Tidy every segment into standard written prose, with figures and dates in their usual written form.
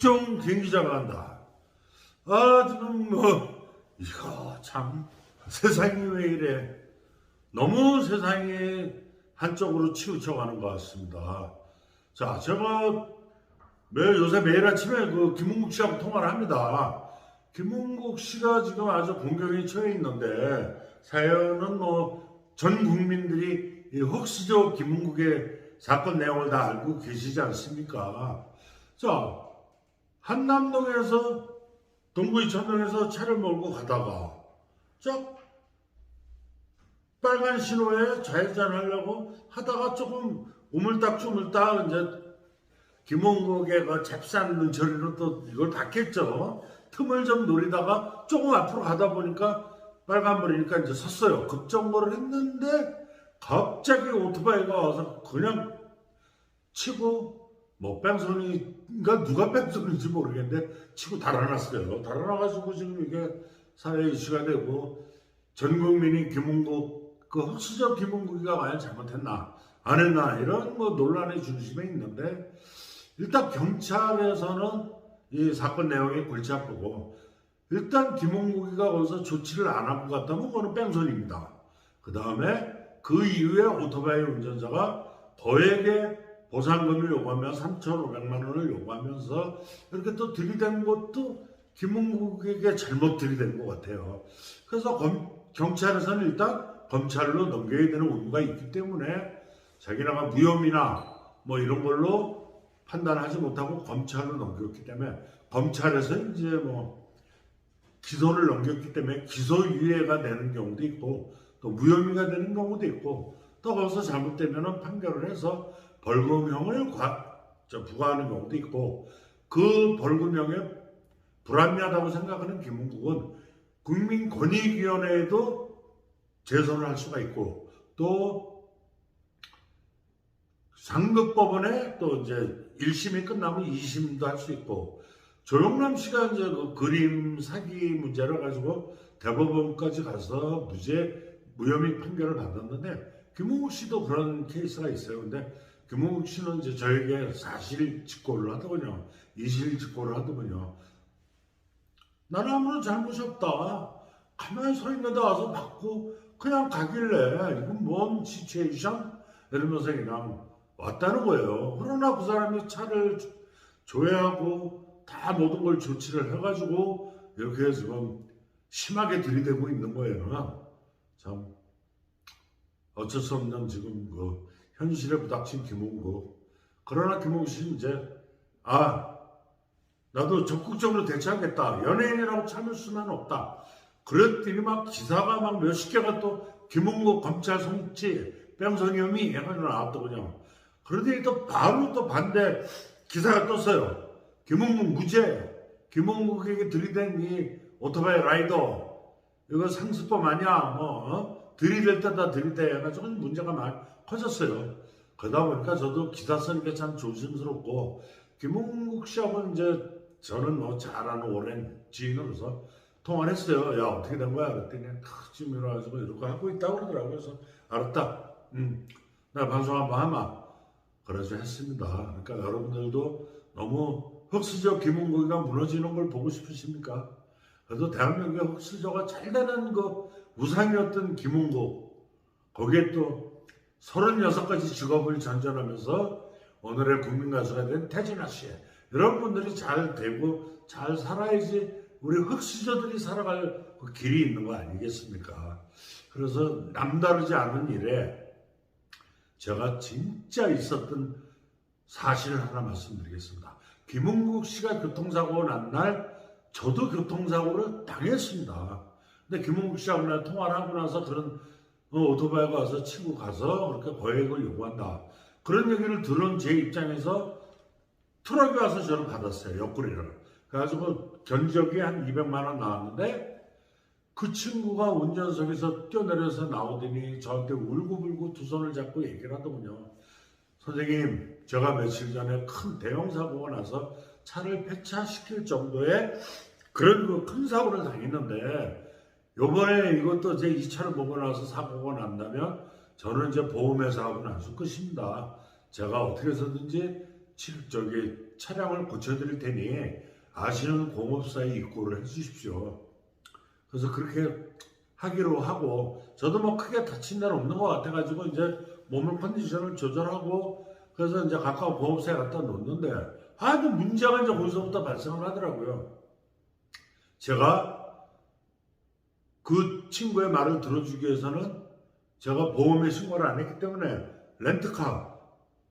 국정 경기자가 한다. 아, 지금 이거 참, 세상이 왜 이래. 너무 세상이 한쪽으로 치우쳐가는 것 같습니다. 자, 제가 요새 매일 아침에 김은국 씨하고 통화를 합니다. 김은국 씨가 지금 아주 공경에 처해 있는데, 사연은 전 국민들이 이 흑수저 김은국의 사건 내용을 다 알고 계시지 않습니까? 자, 한남동에서 동구 이천동에서 차를 몰고 가다가 빨간 신호에 좌회전하려고 하다가 조금 우물딱주물딱 이제 김은국의 잽싼 눈초리로 또 이걸 닫겠죠. 틈을 좀 노리다가 조금 앞으로 가다 보니까 빨간불이니까 이제 섰어요. 급정거를 했는데 갑자기 오토바이가 와서 그냥 치고 뺑소니가 누가 뺑소니인지 모르겠는데 치고 달아났어요. 달아나가지고 지금 이게 사회 이슈가 되고 전 국민이 김은국 흑수저 김은국이가 과연 잘못했나 안 했나 이런 논란의 중심에 있는데, 일단 경찰에서는 이 사건 내용이 골치 아프고, 일단 김은국이가 거기서 조치를 안 하고 갔다면 그거는 뺑소니입니다. 그 다음에 그 이후에 오토바이 운전자가 거액의 보상금을 요구하며 3,500만 원을 요구하면서 이렇게 또 들이댄 것도 김은국에게 잘못 들이댄 것 같아요. 그래서 경찰에서는 일단 검찰로 넘겨야 되는 의무가 있기 때문에 자기네가 무혐의나 이런 걸로 판단하지 못하고 검찰로 넘겼기 때문에, 검찰에서 이제 기소를 넘겼기 때문에 기소유예가 되는 경우도 있고 또 무혐의가 되는 경우도 있고, 또 거기서 잘못되면 판결을 해서 벌금형을 부과하는 경우도 있고, 그 벌금형에 불합리하다고 생각하는 김은국은 국민권익위원회에도 제소를 할 수가 있고, 또 상급법원에 또 이제 1심이 끝나면 2심도 할 수 있고, 조영남 씨가 이제 그림 사기 문제를 가지고 대법원까지 가서 무혐의 판결을 받았는데, 김은국 씨도 그런 케이스가 있어요. 근데 김은국 씨는 이제 저에게 사실 직고를 하더군요. 이실 직고를 하더군요. 나는 아무런 잘못이 없다. 가만히 서 있는데 와서 받고 그냥 가길래 이건 뭔 시츄에이션? 이러면서 그냥 왔다는 거예요. 그러나 그 사람이 차를 조회하고 다 모든 걸 조치를 해가지고 이렇게 지금 심하게 들이대고 있는 거예요. 참 어쩔 수 없는 지금 현실에 부닥친 김은국. 그러나 김은국 씨는 이제 나도 적극적으로 대처하겠다. 연예인이라고 참을 수는 없다. 그랬더니 기사가 몇십 개가 또 김은국 검찰 송치 뺑소니 혐의 해가지고 나왔더군요. 그런데 또 바로 또 반대 기사가 떴어요. 김은국 무죄. 김은국에게 들이댄 이 오토바이 라이더 이거 상습범 아니야. 들이댈 때다 들이대 해가지고 문제가 많이 커졌어요. 그러다 보니까 저도 기사 쓰는 게 참 조심스럽고, 김은국 씨하고는 이제 저는 잘 아는 오랜 지인으로서 통화를 했어요. 야, 어떻게 된 거야? 그랬더니 지금 일어나가지고 이렇게 하고 있다고 그러더라고요. 그래서 알았다. 나 방송 한번 하마. 그래서 했습니다. 그러니까 여러분들도 너무 흑수저 김은국이가 무너지는 걸 보고 싶으십니까? 그래도 대한민국의 흑수저가 잘 되는 우상이었던 김은국, 거기에 또 36가지 직업을 전전하면서 오늘의 국민가수가 된 태진아 씨, 이런 분들이 잘 되고 잘 살아야지 우리 흑수저들이 살아갈 길이 있는 거 아니겠습니까? 그래서 남다르지 않은 일에 제가 진짜 있었던 사실을 하나 말씀드리겠습니다. 김은국 씨가 교통사고 난 날 저도 교통사고를 당했습니다. 근데 김은국 씨하고 내가 통화를 하고 나서 그런 오토바이가 와서 치고 가서 그렇게 거액을 요구한다. 그런 얘기를 들은 제 입장에서 트럭이 와서 저를 받았어요. 옆구리를. 그래가지고 견적이 한 200만 원 나왔는데, 그 친구가 운전석에서 뛰어내려서 나오더니 저한테 울고불고 두 손을 잡고 얘기를 하더군요. 선생님, 제가 며칠 전에 큰 대형 사고가 나서 차를 폐차시킬 정도의 그런 큰 사고를 당했는데, 요번에 이것도 제 이 차를 보고 나서 사고가 난다면 저는 이제 보험회사하고 나술 것입니다. 제가 어떻게 해서든지 차량을 고쳐드릴 테니 아시는 공업사에 입고를 해주십시오. 그래서 그렇게 하기로 하고 저도 뭐 크게 다친 데는 없는 것 같아가지고 이제 몸의 컨디션을 조절하고 그래서 이제 가까운 공업사에 갖다 놓는데 아주 문제가 이제 거기서부터 발생을 하더라고요. 제가 그 친구의 말을 들어주기 위해서는 제가 보험에 신고를 안 했기 때문에 렌트카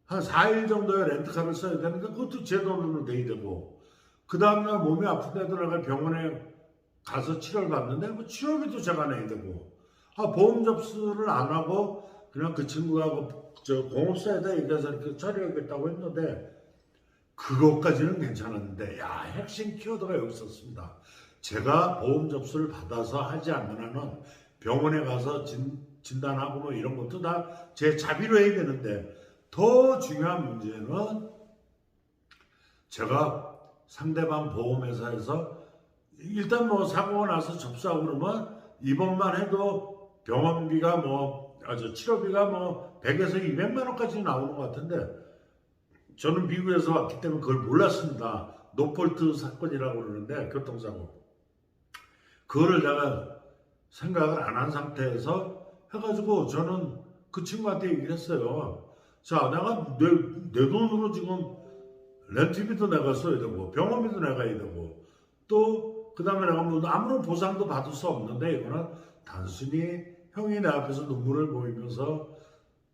한 4일 정도의 렌트카를 써야 되는데 그것도 제 돈으로 내야 되고 그 다음날 몸이 아픈데도 내가 병원에 가서 치료를 받는데 그 치료비도 제가 내야 되고 보험 접수를 안 하고 그냥 그 친구가 저 공업사에다 얘기해서 이렇게 처리하겠다고 했는데 그것까지는 괜찮았는데 핵심 키워드가 여기 있었습니다. 제가 보험 접수를 받아서 하지 않는 한은 병원에 가서 진단하고 뭐 이런 것도 다 제 자비로 해야 되는데 더 중요한 문제는 제가 상대방 보험회사에서 일단 뭐 사고가 나서 접수하고 그러면 입원만 해도 병원비가 치료비가 100에서 200만 원까지 나오는 것 같은데 저는 미국에서 왔기 때문에 그걸 몰랐습니다. 노폴트 사건이라고 그러는데 교통사고 그거를 내가 생각을 안 한 상태에서 해가지고 저는 그 친구한테 얘기를 했어요. 자, 내가 내 돈으로 지금 렌트비도 내가 써야 되고 병원비도 내가 해야 되고 또 그 다음에 내가 뭐 아무런 보상도 받을 수 없는데 이거는 단순히 형이 내 앞에서 눈물을 보이면서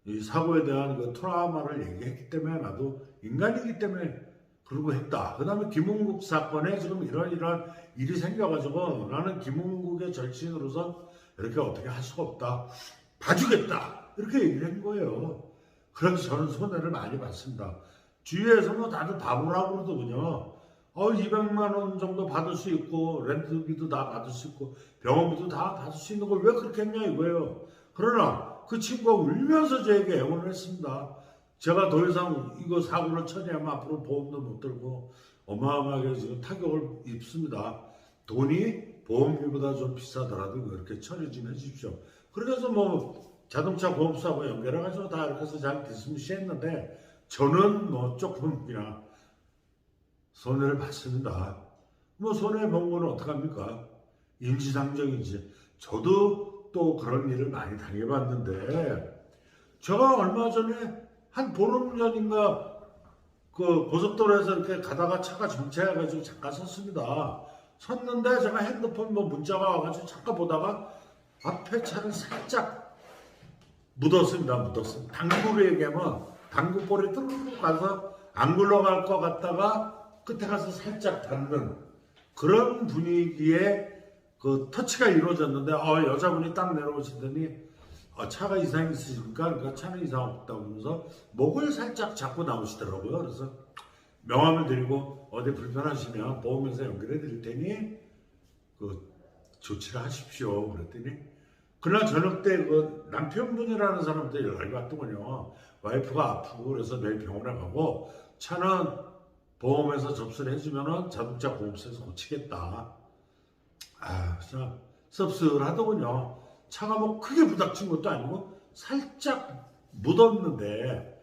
이 사고에 대한 그 트라우마를 얘기했기 때문에 나도 인간이기 때문에 그러고 했다. 그 다음에 김은국 사건에 지금 이러한 일이 생겨가지고 나는 김은국의 절친으로서 이렇게 어떻게 할 수가 없다. 봐주겠다. 이렇게 얘기를 한 거예요. 그래서 저는 손해를 많이 봤습니다. 주위에서 뭐 다들 바보라고 그러더군요. 200만 원 정도 받을 수 있고 렌트비도 다 받을 수 있고 병원비도 다 받을 수 있는 걸 왜 그렇게 했냐 이거예요. 그러나 그 친구가 울면서 저에게 애원을 했습니다. 제가 더 이상 이거 사고를 처리하면 앞으로 보험도 못 들고 어마어마하게 지금 타격을 입습니다. 돈이 보험비보다 좀 비싸더라도 이렇게 처리 좀 해주십시오. 그래서 뭐 자동차 보험사하고 연결해가지고 다 이렇게 해서 잘 디스미시했는데 저는 뭐 조금이나 손해를 봤습니다. 뭐 손해본 거는 어떡합니까? 인지상정이지. 저도 또 그런 일을 많이 당해봤는데 제가 얼마 전에 한 보름 전인가 그 고속도로에서 이렇게 가다가 차가 정체해가지고 잠깐 섰습니다. 섰는데 제가 핸드폰 문자가 와가지고 잠깐 보다가 앞에 차를 살짝 묻었습니다. 당구로 얘기하면 당구볼이 뚜루룩 가서 안 굴러갈 것 같다가 끝에 가서 살짝 닿는 그런 분위기의 그 터치가 이루어졌는데 여자분이 딱 내려오시더니 차가 이상이 있으십니까? 그러니까 차는 이상 없다고 하면서 목을 살짝 잡고 나오시더라고요. 그래서 명함을 드리고 어디 불편하시면 보험회사 연결해 드릴 테니 그 조치를 하십시오. 그랬더니 그날 저녁 때 그 남편분이라는 사람한테 연락이 왔더군요. 와이프가 아프고 그래서 내일 병원에 가고 차는 보험에서 접수를 해주면은 자동차 보험사에서 고치겠다. 진짜 씁쓸하더군요. 차가 뭐 크게 부닥친 것도 아니고 살짝 묻었는데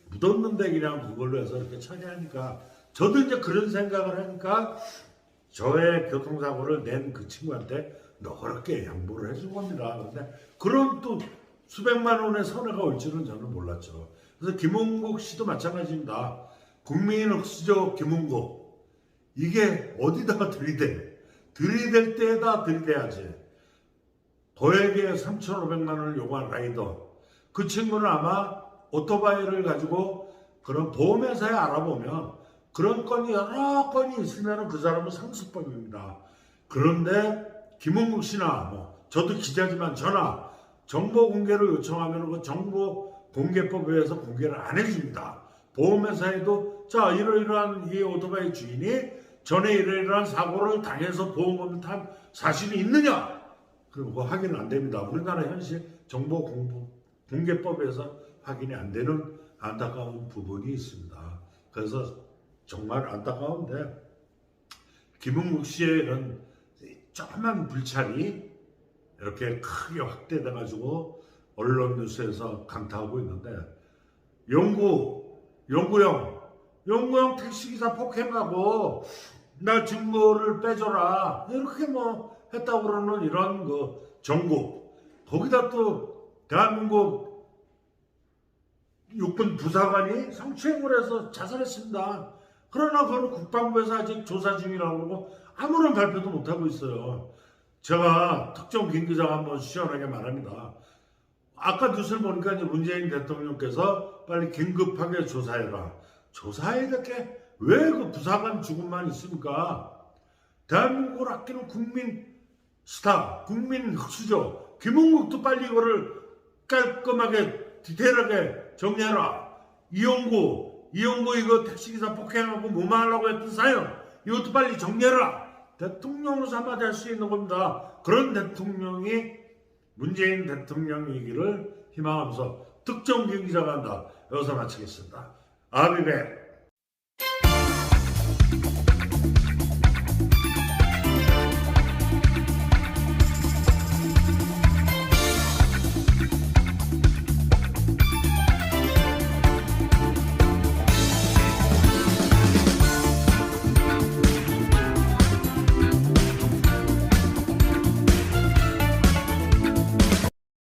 그냥 그걸로 해서 이렇게 처리하니까 저도 이제 그런 생각을 하니까 저의 교통사고를 낸 그 친구한테 너그럽게 양보를 해준 겁니다. 그런데 그런 또 수백만 원의 손해가 올 줄은 저는 몰랐죠. 그래서 김은국 씨도 마찬가지입니다. 국민 흑수저 김은국 이게 어디다가 들이댈 때에다 들이대야지. 도에게 3,500만 원을 요구한 라이더 그 친구는 아마 오토바이를 가지고 그런 보험회사에 알아보면 그런 건이 여러 건이 있으면 그 사람은 상습범입니다. 그런데 김은국 씨나 저도 기자지만 저나 정보 공개를 요청하면 그 정보 공개법에 의해서 공개를 안 해줍니다. 보험회사에도 이러이러한 이 오토바이 주인이 전에 이러이러한 사고를 당해서 보험금을 탄 사실이 있느냐? 그리고 그거 확인은 안 됩니다. 우리나라 현실 정보 공개법에서 확인이 안 되는 안타까운 부분이 있습니다. 그래서 정말 안타까운데 김은국 씨의 이런 조그만 불찰이 이렇게 크게 확대돼가지고 언론 뉴스에서 강타하고 있는데 영구형 용구형 택시기사 폭행하고 나 증거를 빼줘라 이렇게 뭐 했다고 그러는 이런 그 정국, 거기다 또 대한민국 육군 부사관이 성추행을 해서 자살했습니다. 그러나 그걸 국방부에서 아직 조사 중이라고 그러고 아무런 발표도 못하고 있어요. 제가 특정 김 기자가 한번 시원하게 말합니다. 아까 뉴스를 보니까 이제 문재인 대통령께서 빨리 긴급하게 조사해라. 조사해야 될 게 왜 그 부사관 죽음만 있습니까? 대한민국을 아끼는 국민 스타, 국민 흑수저 김은국도 빨리 이거를 깔끔하게 디테일하게 정리해라. 이용구 이거 택시기사 폭행하고 무마하려고 했던 사연 이것도 빨리 정리해라. 대통령으로서 한마디 할 수 있는 겁니다. 그런 대통령이 문재인 대통령이기를 희망하면서 특정 김 기자가 한다. 여기서 마치겠습니다. 아비배